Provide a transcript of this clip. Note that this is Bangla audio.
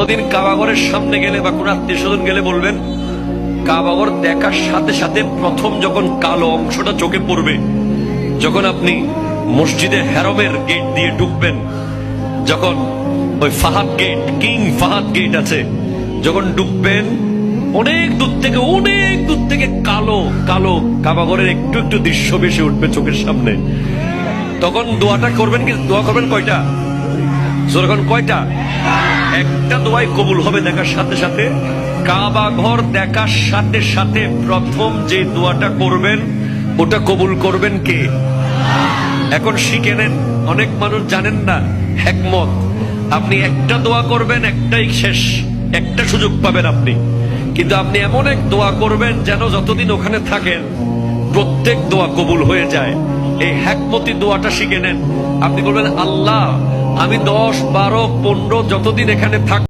কোনোদিন কাবাঘরের সামনে গেলে বা কোনো আত্মীয় স্বজন গেলে বলবেন, কাবাঘর দেখার সাথে সাথে প্রথম যখন কালো অংশটা চোখে পড়বে, যখন আপনি মসজিদে হেরমের গেট দিয়ে ঢুকবেন, যখন ওই Fahad gate, King Fahad gate আছে, যখন ঢুকবেন অনেক দূর থেকে কালো কালো কাবাঘরের একটু একটু দৃশ্য বেশি উঠবে চোখের সামনে। তখন দোয়াটা করবেন, কি দোয়া করবেন কয়টা? যখন কয়টা? একটা দোয়াই কবুল হবে দেখার সাথে সাথে। কাবা ঘর দেখার সাথে সাথে প্রথম যে দোয়াটা করবেন ওটা কবুল করবেন কে? এখন শিখে নেন, অনেক মানুষ জানেন না হিকমত। আপনি একটা দোয়া করবেন, একটাই শেষ, একটা সুযোগ পাবেন আপনি, কিন্তু আপনি এমন এক দোয়া করবেন যেন যতদিন ওখানে থাকেন প্রত্যেক দোয়া কবুল হয়ে যায়। এই হিকমতি দোয়াটা শিখে নেন। আপনি বলবেন, আল্লাহ আমি 10, 12, 15 যতদিন এখানে থাক